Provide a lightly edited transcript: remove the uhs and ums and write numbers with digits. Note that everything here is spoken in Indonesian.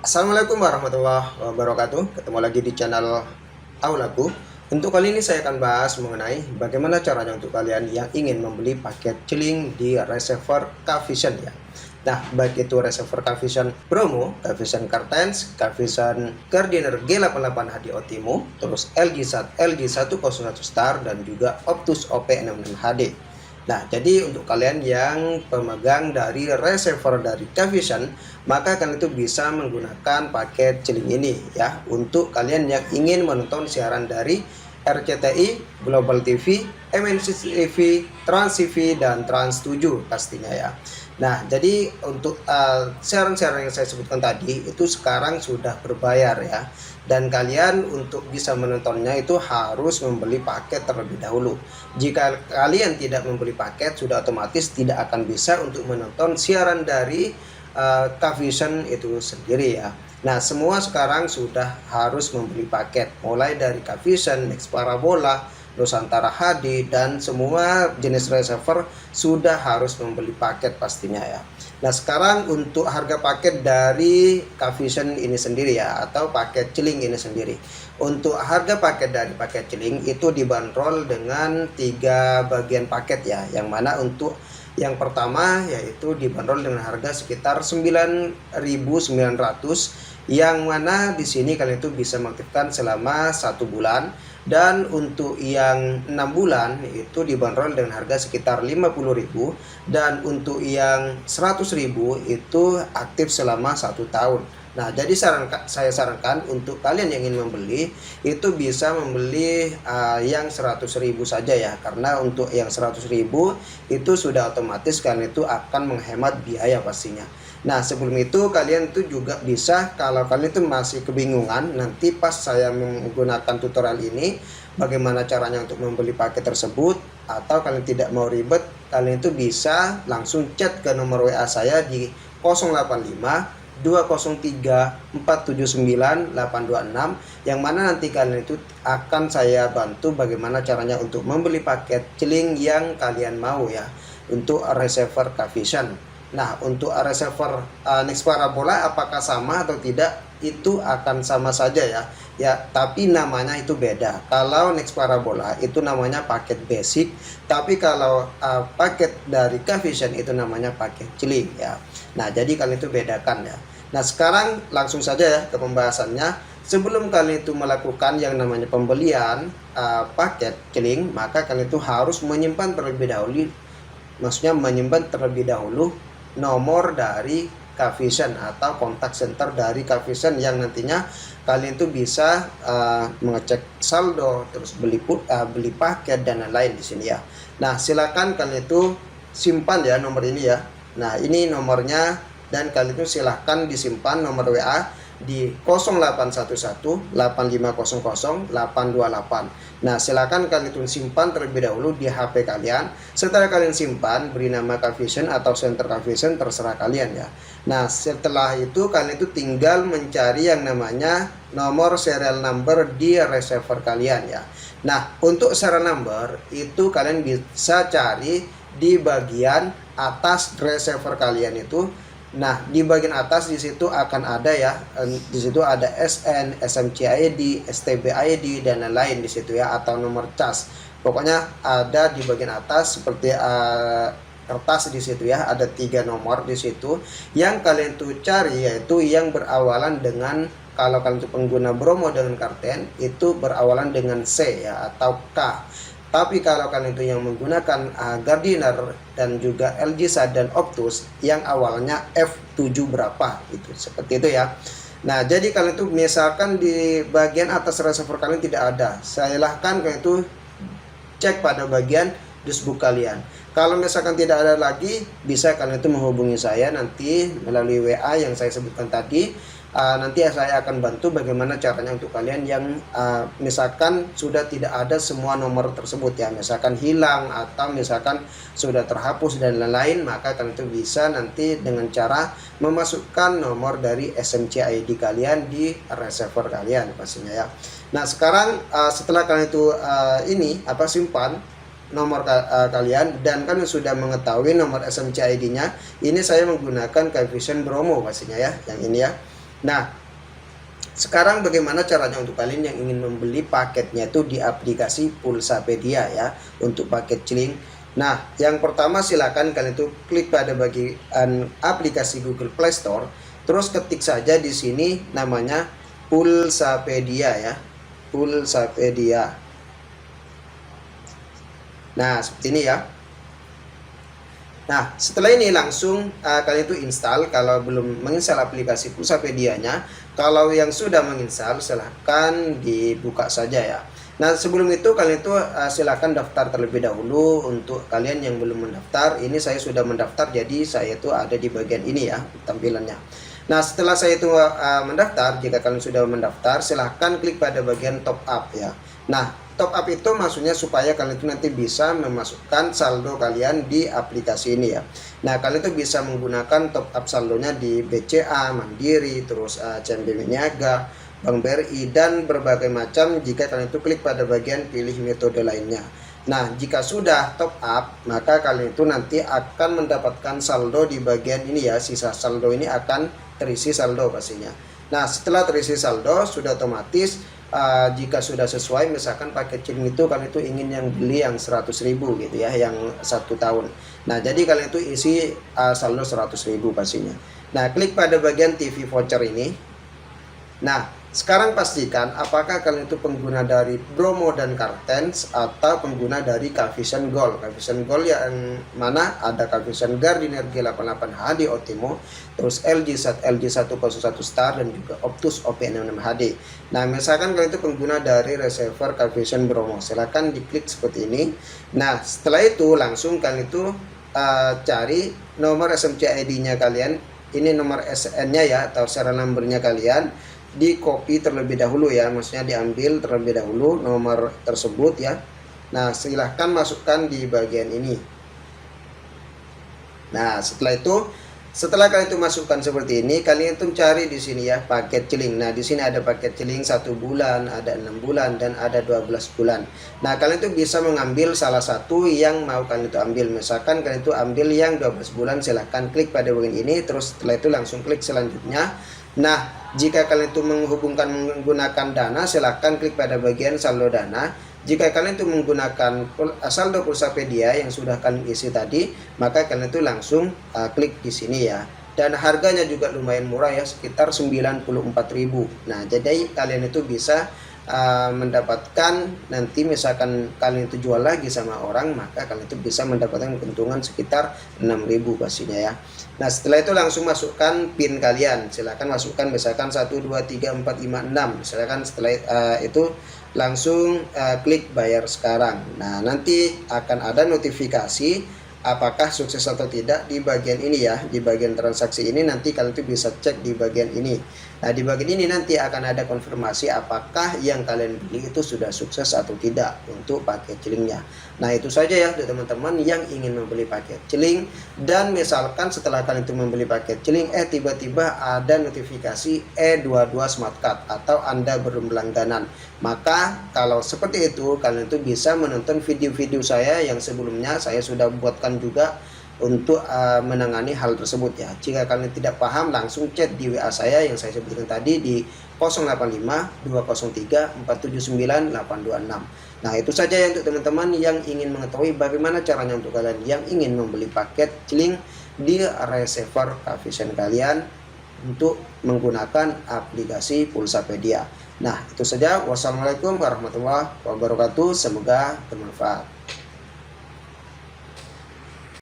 Assalamualaikum warahmatullahi wabarakatuh. Ketemu lagi di channel Aulaku. Untuk kali ini saya akan bahas mengenai bagaimana caranya untuk kalian yang ingin membeli paket celing di reservoir Kvision ya. Nah, baik itu reservoir Kvision Bromo, Kvision Kartens, Kvision Gardiner G88 HD Otimo, terus LG 101 Star dan juga Optus OP66 HD. Nah, jadi untuk kalian yang pemegang dari reservoir dari Kvision, maka kalian itu bisa menggunakan paket celing ini ya untuk kalian yang ingin menonton siaran dari RCTI, Global TV, MNC TV, Trans TV dan Trans 7 pastinya ya. Nah, jadi untuk siaran-siaran yang saya sebutkan tadi itu sekarang sudah berbayar ya. Dan kalian untuk bisa menontonnya itu harus membeli paket terlebih dahulu. Jika kalian tidak membeli paket, sudah otomatis tidak akan bisa untuk menonton siaran dari Kvision itu sendiri ya. Nah, semua sekarang sudah harus membeli paket, mulai dari Kvision, Next Parabola, Nusantara HD, dan semua jenis receiver sudah harus membeli paket pastinya ya. Nah, sekarang untuk harga paket dari Kvision ini sendiri ya, atau paket celing ini sendiri. Untuk harga paket dari paket celing itu dibanderol dengan 3 bagian paket ya, yang mana untuk yang pertama yaitu dibanderol dengan harga sekitar 9.900, yang mana di sini kalian itu bisa mengaktifkan selama 1 bulan, dan untuk yang 6 bulan itu dibanderol dengan harga sekitar 50.000, dan untuk yang 100.000 itu aktif selama 1 tahun. Nah, jadi saya sarankan untuk kalian yang ingin membeli itu bisa membeli yang 100.000 saja ya, karena untuk yang 100.000 itu sudah otomatis kalian itu akan menghemat biaya pastinya. Nah, sebelum itu kalian itu juga bisa, kalau kalian itu masih kebingungan, nanti pas saya menggunakan tutorial ini bagaimana caranya untuk membeli paket tersebut, atau kalian tidak mau ribet, kalian itu bisa langsung chat ke nomor WA saya di 085 203 479 826, yang mana nanti kalian itu akan saya bantu bagaimana caranya untuk membeli paket celing yang kalian mau ya untuk receiver Kvision. Nah, untuk receiver Next Parabola apakah sama atau tidak, itu akan sama saja ya. Ya, tapi namanya itu beda. Kalau Next Parabola itu namanya paket basic, tapi kalau paket dari Kvision itu namanya paket celing ya. Nah, jadi kalian itu bedakan ya. Nah, sekarang langsung saja ya ke pembahasannya. Sebelum kalian itu melakukan yang namanya pembelian paket celing, maka kalian itu harus menyimpan terlebih dahulu, maksudnya menyimpan terlebih dahulu nomor dari Kvision atau kontak center dari Kvision, yang nantinya kalian itu bisa mengecek saldo, terus beli paket dan lain-lain di sini ya. Nah, silakan kalian itu simpan ya nomor ini ya. Nah, ini nomornya, dan kalian itu silahkan disimpan nomor WA di 0811 8500 828. Nah, silakan kalian itu simpan terlebih dahulu di HP kalian. Setelah kalian simpan, beri nama Kvision atau center Kvision, terserah kalian ya. Nah, setelah itu kalian itu tinggal mencari yang namanya nomor serial number di receiver kalian ya. Nah, untuk serial number itu kalian bisa cari di bagian atas receiver kalian itu. Nah, di bagian atas di situ akan ada ya, di situ ada SN, SMC ID, STB ID dan lain-lain di situ ya, atau nomor cas. Pokoknya ada di bagian atas seperti kertas di situ ya, ada 3 nomor di situ yang kalian tuh cari, yaitu yang berawalan dengan, kalau kalian itu pengguna Bromo dengan Karten itu berawalan dengan C ya atau K. Tapi kalau kalian itu yang menggunakan Gardiner dan juga LG dan Optus yang awalnya F7 berapa itu, seperti itu ya. Nah, jadi kalian itu misalkan di bagian atas reservoir kalian tidak ada, silahkan kalian itu cek pada bagian dashboard kalian. Kalau misalkan tidak ada lagi, bisa kalian itu menghubungi saya nanti melalui WA yang saya sebutkan tadi. Nanti saya akan bantu bagaimana caranya untuk kalian yang misalkan sudah tidak ada semua nomor tersebut ya, misalkan hilang atau misalkan sudah terhapus dan lain-lain, maka kalian itu bisa nanti dengan cara memasukkan nomor dari SMC ID kalian di receiver kalian pastinya ya. Nah, sekarang setelah kalian itu simpan nomor kalian, dan kalian sudah mengetahui nomor SMC ID-nya, ini saya menggunakan Kvision Bromo pastinya ya, yang ini ya. Nah, sekarang bagaimana caranya untuk kalian yang ingin membeli paketnya itu di aplikasi Pulsapedia ya, untuk paket Celing. Nah, yang pertama silakan kalian itu klik pada bagian aplikasi Google Play Store, terus ketik saja di sini namanya Pulsapedia ya, Pulsapedia. Nah, seperti ini ya. Nah, setelah ini langsung kalian itu install kalau belum menginstal aplikasi Pulsapedia-nya. Kalau yang sudah menginstal, silahkan dibuka saja ya. Nah, sebelum itu kalian itu silahkan daftar terlebih dahulu. Untuk kalian yang belum mendaftar, ini saya sudah mendaftar, jadi saya itu ada di bagian ini ya, tampilannya. Nah, setelah saya itu mendaftar, jika kalian sudah mendaftar, silahkan klik pada bagian top up ya. Nah, top up itu maksudnya supaya kalian itu nanti bisa memasukkan saldo kalian di aplikasi ini ya. Nah, kalian itu bisa menggunakan top up saldonya di BCA, Mandiri, terus CMB Niaga, Bank BRI, dan berbagai macam jika kalian itu klik pada bagian pilih metode lainnya. Nah, jika sudah top up, maka kalian itu nanti akan mendapatkan saldo di bagian ini ya. Sisa saldo ini akan terisi saldo pastinya. Nah, setelah terisi saldo, sudah otomatis jika sudah sesuai, misalkan paket Celing itu kalian itu ingin yang beli yang 100.000 gitu ya, yang 1 tahun. Nah, jadi kalian itu isi saldo 100.000 pastinya. Nah, klik pada bagian TV voucher ini. Nah, sekarang pastikan apakah kalian itu pengguna dari Bromo dan Kartens atau pengguna dari Kavision Gold. Kavision Gold yang mana ada Kavision Gardiner G88 HD Otimo, terus LG 101 Star, dan juga Optus OP66 HD. Nah, misalkan kalian itu pengguna dari receiver Kavision Bromo, silahkan diklik seperti ini. Nah, setelah itu langsung kalian itu cari nomor SMC ID-nya kalian. Ini nomor SN-nya ya, atau serial number-nya kalian. Di copy terlebih dahulu ya, maksudnya diambil terlebih dahulu nomor tersebut ya. Nah, silahkan masukkan di bagian ini. Nah, setelah kalian itu masukkan seperti ini, kalian itu cari di sini ya paket Celing. Nah, di sini ada paket Celing 1 bulan, ada 6 bulan, dan ada 12 bulan. Nah, kalian itu bisa mengambil salah satu yang mau kalian itu ambil. Misalkan kalian itu ambil yang 12 bulan, silahkan klik pada bagian ini, terus setelah itu langsung klik selanjutnya. Nah, jika kalian itu menghubungkan menggunakan dana, silahkan klik pada bagian saldo dana. Jika kalian itu menggunakan saldo Pulsapedia yang sudah kalian isi tadi, maka kalian itu langsung klik di sini ya. Dan harganya juga lumayan murah ya, sekitar 94.000. Nah, jadi kalian itu bisa mendapatkan, nanti misalkan kalian itu jual lagi sama orang, maka kalian itu bisa mendapatkan keuntungan sekitar 6.000 pastinya ya. Nah, setelah itu langsung masukkan PIN kalian. Silahkan masukkan misalkan 1, 2, 3, 4, 5, 6. Silahkan setelah itu langsung klik bayar sekarang. Nah, nanti akan ada notifikasi apakah sukses atau tidak di bagian ini ya. Di bagian transaksi ini nanti kalian itu bisa cek di bagian ini. Nah, di bagian ini nanti akan ada konfirmasi apakah yang kalian beli itu sudah sukses atau tidak untuk paket Celingnya. Nah, itu saja ya teman-teman yang ingin membeli paket Celing. Dan misalkan setelah kalian itu membeli paket Celing, tiba-tiba ada notifikasi E22 Smart Card atau Anda belum berlangganan. Maka kalau seperti itu, kalian itu bisa menonton video-video saya yang sebelumnya saya sudah buatkan juga untuk menangani hal tersebut ya. Jika kalian tidak paham, langsung chat di WA saya yang saya sebutkan tadi di 085 203 479 826. Nah, itu saja ya untuk teman-teman yang ingin mengetahui bagaimana caranya untuk kalian yang ingin membeli paket Celing di receiver Kavision kalian untuk menggunakan aplikasi Pulsapedia. Nah, itu saja. Wassalamualaikum warahmatullahi wabarakatuh. Semoga bermanfaat.